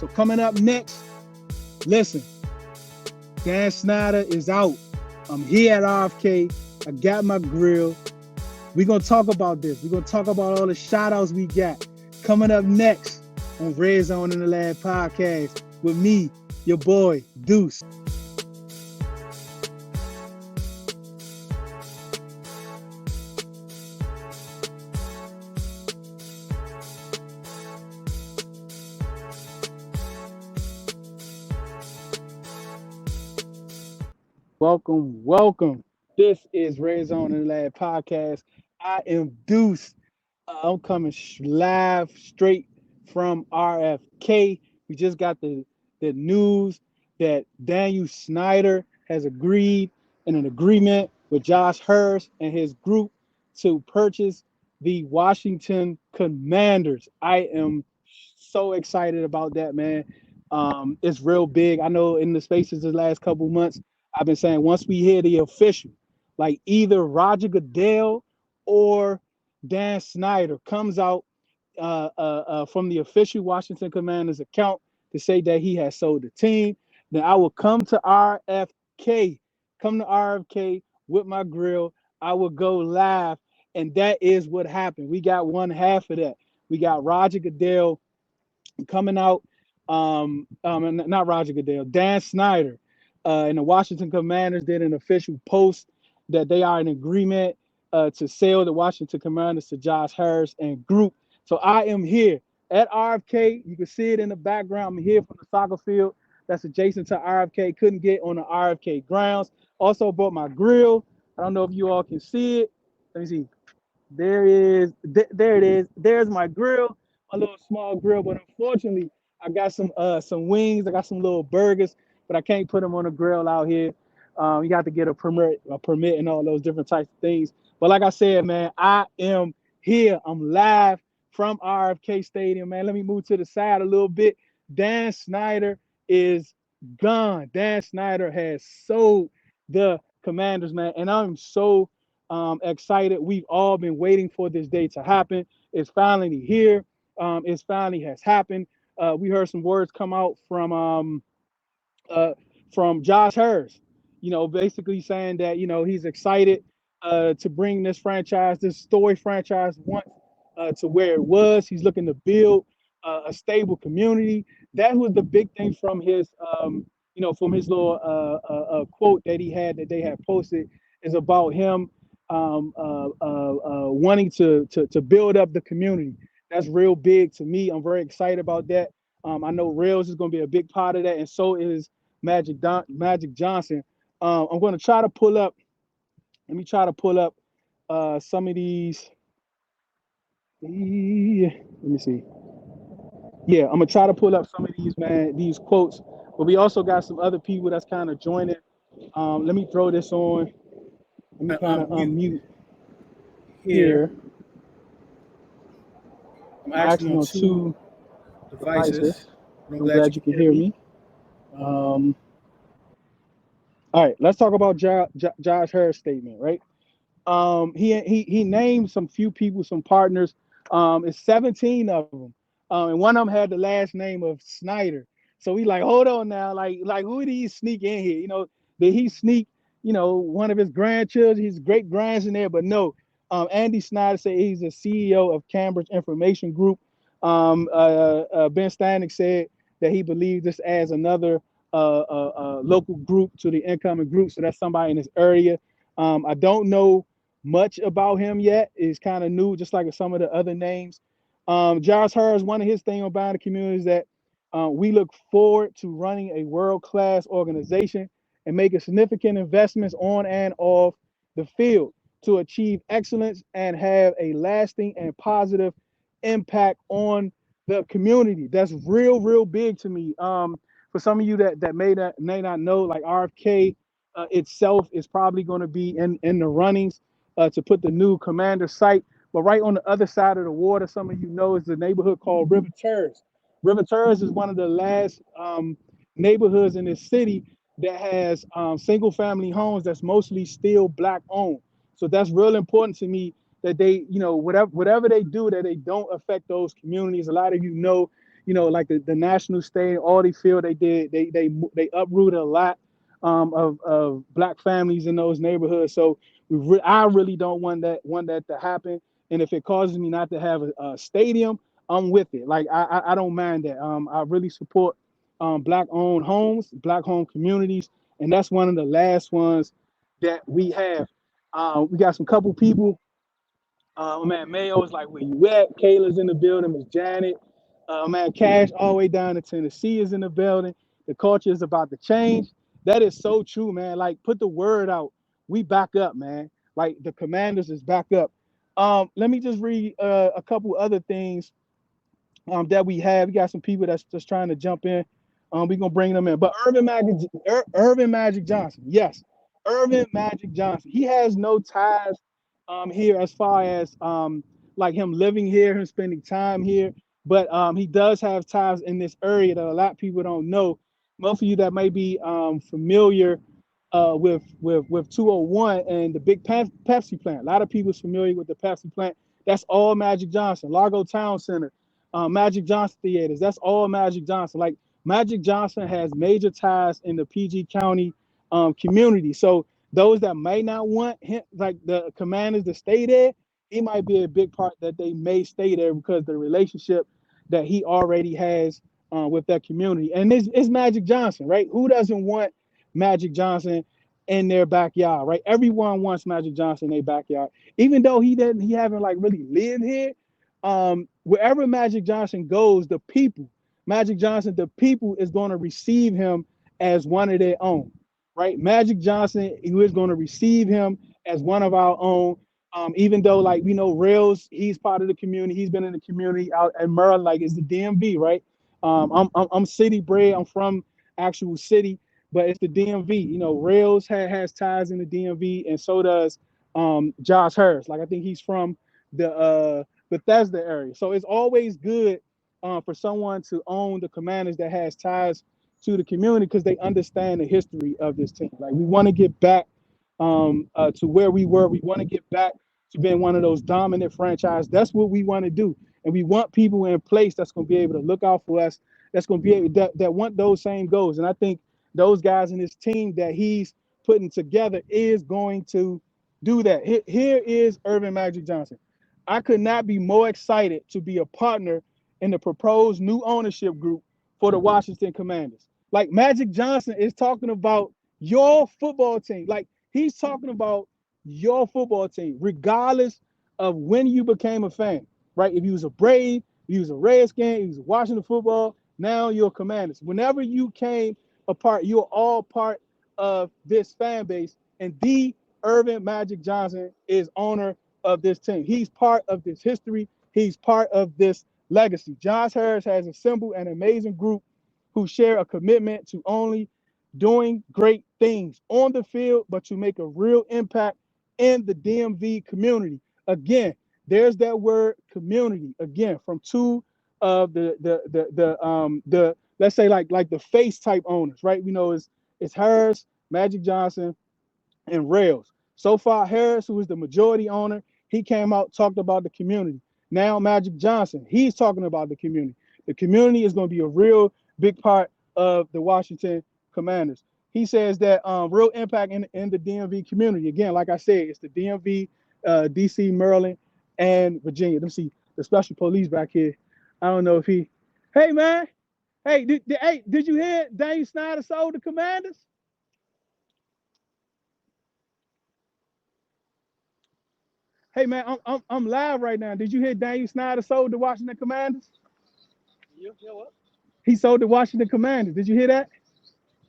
So coming up next, listen, Dan Snyder is out. I'm here at RFK. I got my grill. We're going to talk about this. We're going to talk about all the shout outs we got. Coming up next on Red Zone in the Lab podcast with me, your boy, Deuce. Welcome. This is Red Zone in the Lab podcast. I am Deuce. I'm coming live straight from RFK. We just got the news that Daniel Snyder has agreed in an agreement with Josh Hurst and his group to purchase the Washington Commanders. I am so excited about that, man. It's real big. I know in the spaces the last couple months, I've been saying once we hear the official, like either Roger Goodell or Dan Snyder comes out from the official Washington Commanders account to say that he has sold the team, then I will come to RFK with my grill. I will go live, and that is what happened. We got one half of that. We got Roger Goodell coming out, not Roger Goodell, Dan Snyder, and the Washington Commanders did an official post that they are in agreement to sell the Washington Commanders to Josh Harris and group. So I am here at RFK. You can see it in the background. I'm here from the soccer field that's adjacent to RFK. Couldn't get on the RFK grounds. Also brought my grill. I don't know if you all can see it. Let me see. There it is. There's my grill, a little small grill. But unfortunately, I got some wings. I got some little burgers, but I can't put them on a grill out here. You got to get a permit, and all those different types of things. But like I said, man, I am here. I'm live from RFK Stadium, man. Let me move to the side a little bit. Dan Snyder is gone. Dan Snyder has sold the Commanders, man, and I'm so excited. We've all been waiting for this day to happen. It's finally here. It finally has happened. We heard some words come out from Josh Hurst, basically saying that, he's excited to bring this story franchise once to where it was. He's looking to build a stable community. That was the big thing from his little quote that he had that they had posted, is about him wanting to build up the community. That's real big to me. I'm very excited about that. I know Rails is going to be a big part of that, and so is Magic Johnson. I'm going to try to pull up. Let me try to pull up some of these. Let me see. Yeah, I'm gonna try to pull up some of these quotes. But we also got some other people that's kind of joining. Let me throw this on. Let me kind of unmute here. I'm actually on two devices. I'm glad you can hear me. All right, let's talk about Josh Harris' statement, right? He named some few people, some partners. It's 17 of them, and one of them had the last name of Snyder. So we like, hold on now, like who did he sneak in here? Did he sneak, one of his grandchildren, his great grands in there? But no, Andy Snyder said he's the CEO of Cambridge Information Group. Ben Stanek said that he believes this adds another local group to the incoming group. So that's somebody in this area. I don't know much about him yet. It's kind of new, just like some of the other names. Josh Hurst, one of his things about the community is that we look forward to running a world-class organization and making significant investments on and off the field to achieve excellence and have a lasting and positive impact on the community. That's real big to me. For some of you that may not know, like RFK itself is probably going to be in the runnings to put the new Commander site. But right on the other side of the water, some of you know, is the neighborhood called River Terrace. River Terrace is one of the last neighborhoods in this city that has single family homes that's mostly still Black owned. So that's real important to me that they, whatever they do, that they don't affect those communities. A lot of you know, like the national stadium, all they feel they did, they uprooted a lot of black families in those neighborhoods. So I really don't want that to happen. And if it causes me not to have a stadium, I'm with it. Like I don't mind that. I really support black owned homes, black home communities, and that's one of the last ones that we have. We got some couple people. Man, Mayo's like, where you at? Kayla's in the building. Miss Janet. Man, Cash all the way down to Tennessee is in the building. The culture is about to change. That is so true, man. Like, put the word out. We back up, man. Like, the Commanders is back up. Let me just read a couple other things that we have. We got some people that's just trying to jump in. We're gonna bring them in. But Irvin Magic Johnson, yes, Irvin Magic Johnson. He has no ties here as far as like him living here, him spending time here. But he does have ties in this area that a lot of people don't know. Most of you that may be familiar with 201 and the big Pepsi plant. A lot of people is familiar with the Pepsi plant. That's all Magic Johnson. Largo Town Center. Magic Johnson Theaters. That's all Magic Johnson. Like Magic Johnson has major ties in the PG County community. So those that may not want him, like the Commanders, to stay there, he might be a big part that they may stay there because the relationship that he already has with that community. And it's Magic Johnson, right? Who doesn't want Magic Johnson in their backyard, right? Everyone wants Magic Johnson in their backyard, even though he haven't like really lived here. Wherever Magic Johnson goes, the people is going to receive him as one of their own, right? Magic Johnson, who is going to receive him as one of our own. Even though, like, we know Rales, he's part of the community. He's been in the community out at Maryland, like it's the DMV, right? I'm city bred. I'm from actual city, but it's the DMV. Rales has ties in the DMV, and so does Josh Harris. Like, I think he's from the Bethesda area. So it's always good for someone to own the Commanders that has ties to the community because they understand the history of this team. Like, we want to get back to where we were. We want to get back to being one of those dominant franchises. That's what we want to do. And we want people in place that's going to be able to look out for us, that's going to be able that want those same goals. And I think those guys in his team that he's putting together is going to do that. Here is Irvin Magic Johnson. I could not be more excited to be a partner in the proposed new ownership group for the Washington Commanders. Like, Magic Johnson is talking about your football team. Like, he's talking about your football team, regardless of when you became a fan, right? If you was a Brave, if you was a Redskin, if you was Washington football, now you're Commanders. Whenever you came apart, you're all part of this fan base. And the Irvin Magic Johnson is owner of this team. He's part of this history. He's part of this legacy. Josh Harris has assembled an amazing group who share a commitment to only doing great things on the field, but to make a real impact in the DMV community. Again, there's that word community again from two of the let's say like the face type owners, right? We know it's Harris, Magic Johnson, and Rales. So far, Harris, who is the majority owner, he came out, talked about the community. Now Magic Johnson, he's talking about the community. The community is going to be a real big part of the Washington Commanders. He says that real impact in the DMV community. Again, like I said, it's the DMV, DC, Maryland, and Virginia. Let me see the special police back here. I don't know if he. Hey man, hey, did you hear Daniel Snyder sold the Commanders? Hey man, I'm live right now. Did you hear Daniel Snyder sold the Washington Commanders? You hear what? He sold the Washington Commanders. Did you hear that?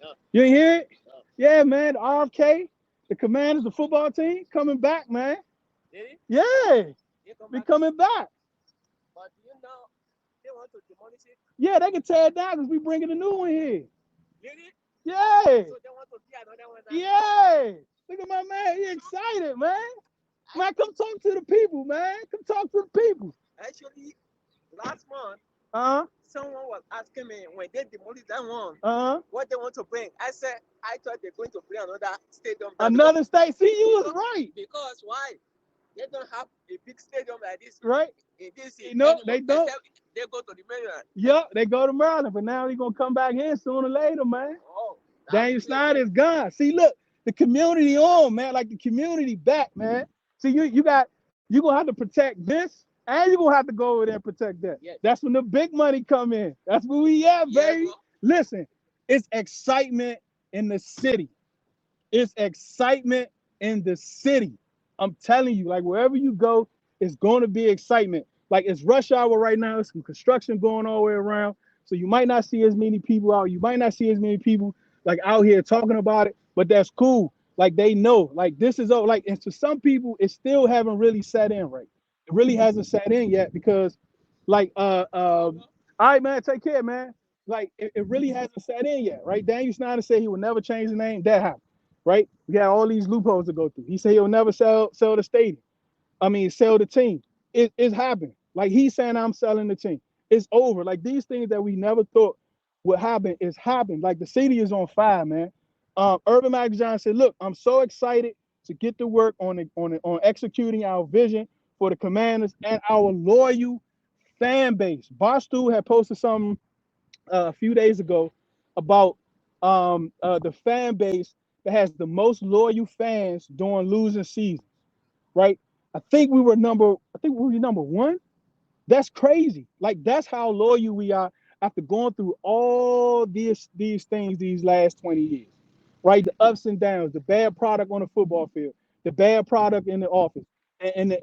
No. You didn't hear it? No. Yeah, man. The RFK, the Commanders, the football team, coming back, man. Did he? Yeah, Come they back? coming back. But you know, they want to demolish it. Yeah, they can tear it down because we bringing a new one here. Really? Yeah, So they want to be another one now? yeah. Look at my man. He excited, man. Man, come talk to the people, man. Come talk to the people. Actually, last month, Uh-huh. someone was asking me when they demolish that one, Uh-huh. what they want to bring. I said, I thought they're going to bring another stadium. Another state. See, you was right. Because why? They don't have a big stadium like this. Right? In this city. No, they don't. Except they go to the Maryland. Yep, they go to Maryland, but now he's gonna come back here sooner or later, man. Oh, Daniel Snyder is gone. See, look, the community on, man, like the community back, man. See, you gonna have to protect this, and you're gonna have to go over there and protect that. Yes. That's when the big money come in. That's where we at, baby. Bro. Listen, it's excitement in the city. It's excitement in the city. I'm telling you, like wherever you go, it's going to be excitement. Like it's rush hour right now. There's some construction going all the way around. So you might not see as many people out. You might not see as many people like out here talking about it, but that's cool. Like they know, like this is all like, and to some people, it still haven't really set in right. It really hasn't set in yet because like, all right, man, take care, man. Like it really hasn't set in yet, right? Daniel Snyder said he would never change the name. That happened, right? We got all these loopholes to go through. He said he'll never sell the stadium. Sell the team. It's happened. Like he's saying, I'm selling the team. It's over. Like these things that we never thought would happen is happened. Like the city is on fire, man. Urban Mac John said, "Look, I'm so excited to get to work on executing our vision for the Commanders and our loyal fan base." Barstool had posted something a few days ago about the fan base that has the most loyal fans during losing seasons, right? I think we were number one. That's crazy. Like that's how loyal we are after going through all these things these last 20 years, right? The ups and downs, the bad product on the football field, the bad product in the office, and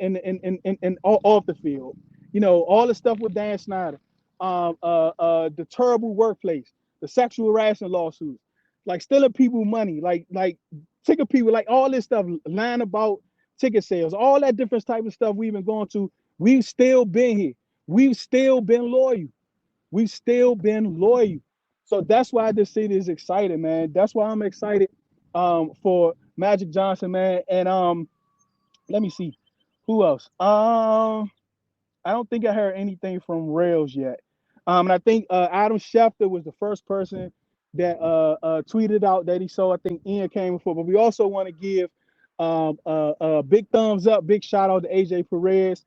off the field. You know, all the stuff with Dan Snyder, the terrible workplace, the sexual harassment lawsuits, like stealing people money, like ticket people, like all this stuff, lying about ticket sales, all that different type of stuff we've been going to. We've still been here. We've still been loyal. We've still been loyal. So that's why this city is excited, man. That's why I'm excited for Magic Johnson, man. And let me see who else. I don't think I heard anything from Rails yet. And I think Adam Schefter was the first person that tweeted out that he saw. I think Ian came before, but we also want to give a big thumbs up, big shout out to AJ Perez,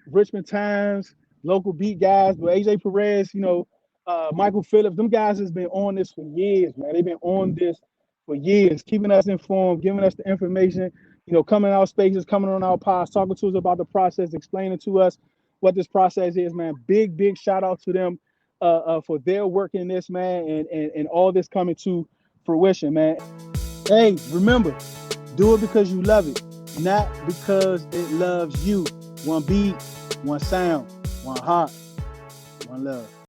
Richmond Times, local beat guys. But AJ Perez, you know, Michael Phillips, them guys has been on this for years, man. They've been on this for years, keeping us informed, giving us the information, you know, coming out spaces, coming on our pods, talking to us about the process, explaining to us what this process is, man. Big shout out to them for their work in this, man, and all this coming to fruition, man. Hey, remember, do it because you love it, not because it loves you. One beat, one sound, one heart, one love.